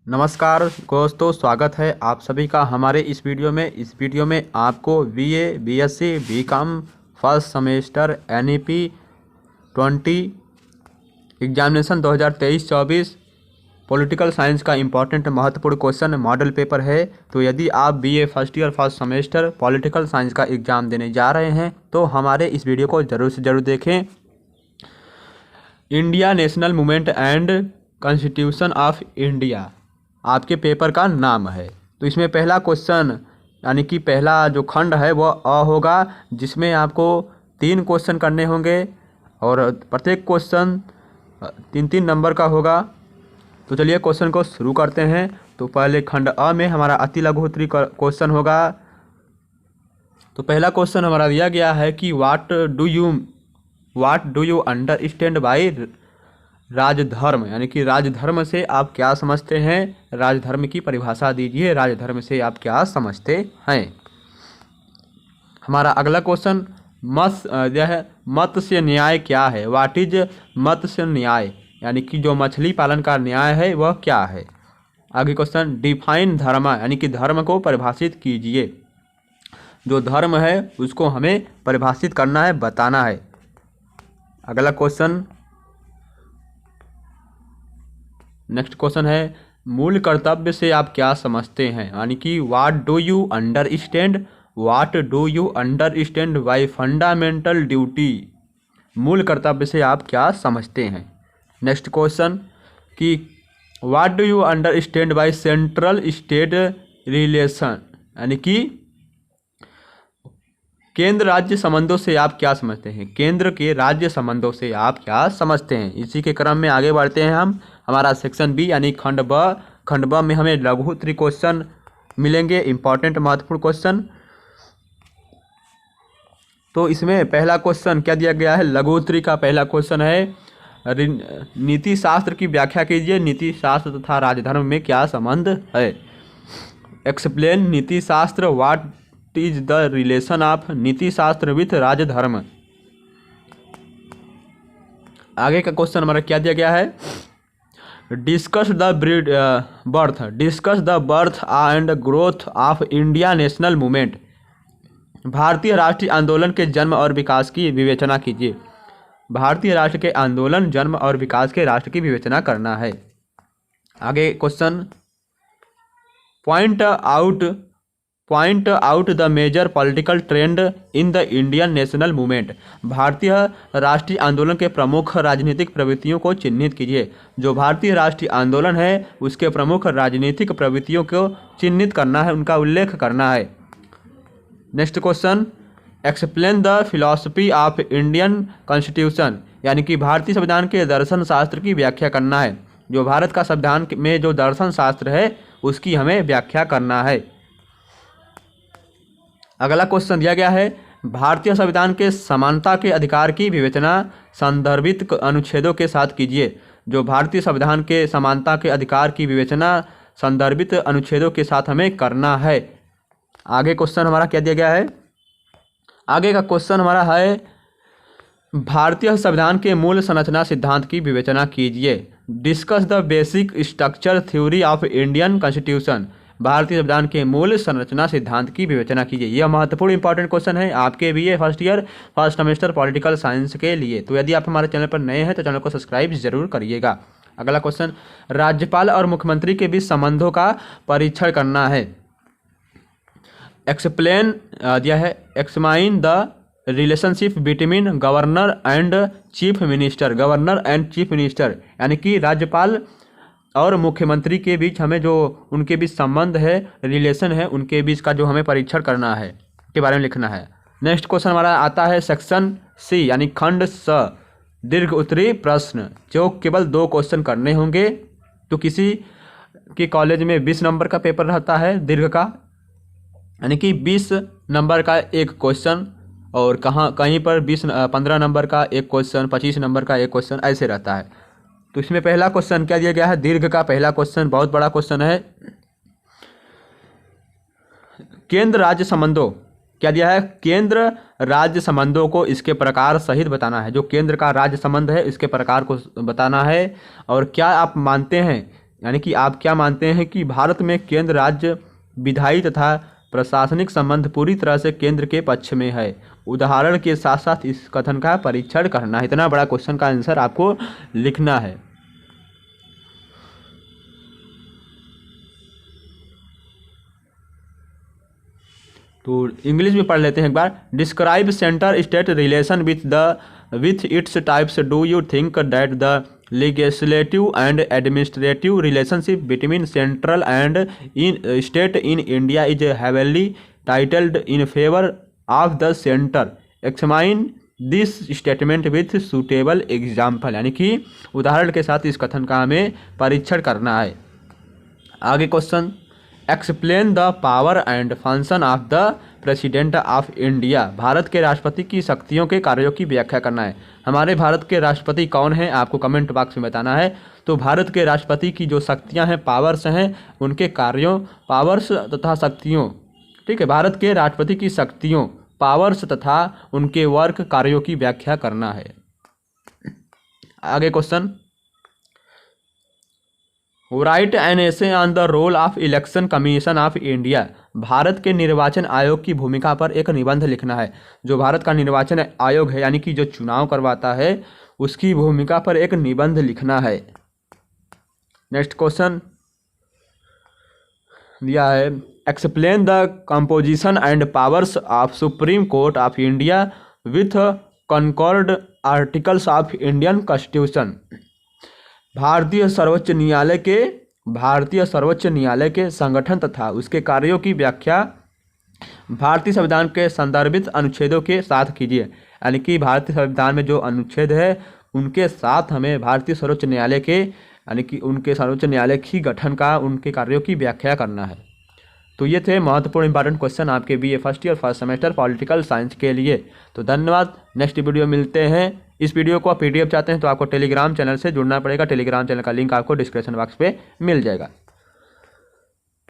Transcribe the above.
नमस्कार दोस्तों, स्वागत है आप सभी का हमारे इस वीडियो में आपको BA, BSc, BCom first semester NEP 20 examination 2023-24 political science का इम्पॉर्टेंट महत्वपूर्ण क्वेश्चन मॉडल पेपर है। तो यदि आप BA first year first semester political science का एग्ज़ाम देने जा रहे हैं तो हमारे इस वीडियो को ज़रूर से ज़रूर देखें। India national movement and constitution of India आपके पेपर का नाम है। तो इसमें पहला क्वेश्चन यानी कि पहला जो खंड है वो अ होगा, जिसमें आपको 3 क्वेश्चन करने होंगे और प्रत्येक क्वेश्चन 3-3 नंबर का होगा। तो चलिए क्वेश्चन को शुरू करते हैं। तो पहले खंड अ में हमारा अति लघुत्तरीय क्वेश्चन होगा। तो पहला क्वेश्चन हमारा दिया गया है कि what do you understand by rajdharma, यानी कि राजधर्म से आप क्या समझते हैं। राजधर्म की परिभाषा दीजिए, राजधर्म से आप क्या समझते हैं। हमारा अगला क्वेश्चन मत्स्य न्याय क्या है। व्हाट इज मत्स्य न्याय, यानी कि जो मछली पालन का न्याय है वह क्या है। आगे क्वेश्चन डिफाइन धर्म, यानी कि धर्म को परिभाषित कीजिए। जो धर्म है उसको हमें परिभाषित करना है, बताना है। अगला क्वेश्चन नेक्स्ट क्वेश्चन है मूल कर्तव्य से आप क्या समझते हैं, यानी कि what do you understand bye fundamental duty. मूल कर्तव्य से आप क्या समझते हैं। नेक्स्ट क्वेश्चन कि what do you understand by central state relation, यानी कि केंद्र राज्य संबंधों से आप क्या समझते हैं। केंद्र के राज्य संबंधों से आप क्या समझते हैं। इसी के क्रम में आगे बढ़ते हैं हम। हमारा सेक्शन बी यानी खंड ब में हमें लघुत्तरीय क्वेश्चन मिलेंगे, इंपॉर्टेंट महत्वपूर्ण क्वेश्चन। तो इसमें पहला क्वेश्चन क्या दिया गया है। लघुत्तरीय का पहला क्वेश्चन है नीति शास्त्र की व्याख्या कीजिए। नीति शास्त्र तथा राजधर्म में क्या संबंध है। एक्सप्लेन नीति शास्त्र। What is the relation of नीति शास्त्र विथ राजधर्म। आगे का क्वेश्चन हमारा क्या दिया गया है। Discuss the birth and growth of India national movement. भारतीय राष्ट्रीय आंदोलन के जन्म और विकास की विवेचना कीजिए। भारतीय राष्ट्र के आंदोलन, जन्म और विकास के राष्ट्र की विवेचना करना है। आगे question point out the major political trend in the Indian national movement. भारतीय राष्ट्रीय आंदोलन के प्रमुख राजनीतिक प्रवृत्तियों को चिन्हित कीजिए। जो भारतीय राष्ट्रीय आंदोलन है उसके प्रमुख राजनीतिक प्रवृत्तियों को चिन्हित करना है, उनका उल्लेख करना है। Next question explain the philosophy of Indian constitution, यानी कि भारतीय संविधान के दर्शन शास्त्र की व्याख्या करना है। जो भारत का संविधान में जो दर्शन शास्त्र है उसकी हमें व्याख्या करना है। अगला क्वेश्चन दिया गया है भारतीय संविधान के समानता के अधिकार की विवेचना संदर्भित अनुच्छेदों के साथ कीजिए। जो भारतीय संविधान के समानता के अधिकार की विवेचना संदर्भित अनुच्छेदों के साथ हमें करना है। आगे क्वेश्चन हमारा क्या दिया गया है। आगे का क्वेश्चन हमारा है भारतीय संविधान के मूल संरचना सिद्धांत की विवेचना कीजिए। Discuss the basic structure theory of Indian constitution. भारतीय संविधान के मूल संरचना सिद्धांत की विवेचना कीजिए। यह महत्वपूर्ण इंपॉर्टेंट क्वेश्चन है आपके BA first year first semester political science के लिए। तो यदि आप हमारे चैनल पर नए हैं तो चैनल को सब्सक्राइब जरूर करिएगा। अगला क्वेश्चन राज्यपाल और मुख्यमंत्री के बीच संबंधों का परीक्षण करना है। एक्सप्लेन दिया है examine the relationship between governor and chief minister. यानी कि राज्यपाल और मुख्यमंत्री के बीच हमें जो उनके बीच संबंध है, रिलेशन है, उनके बीच का जो हमें परीक्षण करना है के बारे में लिखना है। नेक्स्ट क्वेश्चन हमारा आता है सेक्शन सी यानी खंड स दीर्घ उत्तरीय प्रश्न, जो केवल 2 क्वेश्चन करने होंगे। तो किसी के कॉलेज में 20 नंबर का पेपर रहता है दीर्घ का, यानी कि 20 नंबर का एक क्वेश्चन, और कहीं पर 15 नंबर का एक क्वेश्चन, 25 नंबर का एक क्वेश्चन, ऐसे रहता है। तो इसमें पहला क्वेश्चन क्या दिया गया है। दीर्घ का पहला क्वेश्चन बहुत बड़ा क्वेश्चन है। केंद्र राज्य संबंधों क्या दिया है। केंद्र राज्य संबंधों को इसके प्रकार सहित बताना है। जो केंद्र का राज्य संबंध है इसके प्रकार को बताना है। और क्या आप मानते हैं यानी कि आप क्या मानते हैं कि भारत में केंद्र राज्य विधायी तथा प्रशासनिक संबंध पूरी तरह से केंद्र के पक्ष में है। उदाहरण के साथ साथ इस कथन का परीक्षण करना है। इतना बड़ा क्वेश्चन का आंसर आपको लिखना है। तो इंग्लिश में पढ़ लेते हैं एक बार। Describe centre state relation with its types. Do you think that the legislative and administrative relationship between central and state in India is heavily tilted in favor of the center? Examine this statement with suitable example। यानी कि उदाहरण के साथ इस कथन का हमें परीक्षण करना है। आगे question, explain the power and function of the president of India. भारत के राष्ट्रपति की शक्तियों के कार्यों की व्याख्या करना है। हमारे भारत के राष्ट्रपति कौन हैं आपको कमेंट बॉक्स में बताना है। तो भारत के राष्ट्रपति की जो शक्तियां हैं, पावर्स हैं, उनके कार्यों, पावर्स तथा शक्तियों, ठीक है, भारत के राष्ट्रपति की शक्तियों, पावर्स तथा उनके वर्क कार्यों की व्याख्या करना है। आगे question, write an essay on the role of Election Commission of India. भारत के निर्वाचन आयोग की भूमिका पर एक निबंध लिखना है। जो भारत का निर्वाचन आयोग है, यानी कि जो चुनाव करवाता है, उसकी भूमिका पर एक निबंध लिखना है। नेक्स्ट क्वेश्चन दिया है, explain the composition and powers of Supreme Court of India with concord articles of Indian constitution. भारतीय सर्वोच्च न्यायालय के संगठन तथा उसके कार्यों की व्याख्या भारतीय संविधान के संदर्भित अनुच्छेदों के साथ कीजिए। यानी कि भारतीय संविधान में जो अनुच्छेद है, उनके साथ हमें भारतीय सर्वोच्च न्यायालय के, यानी कि उनके सर्वोच्च न्यायालय की गठन का, उनके कार्यों की व्याख्या करना है। तो ये थे महत्वपूर्ण इंपॉर्टेंट क्वेश्चन आपके BA first year first semester political science के लिए। तो धन्यवाद, नेक्स्ट वीडियो मिलते हैं। इस वीडियो को आप पीडीएफ चाहते हैं तो आपको टेलीग्राम चैनल से जुड़ना पड़ेगा। टेलीग्राम चैनल का लिंक आपको डिस्क्रिप्शन बॉक्स पे मिल जाएगा।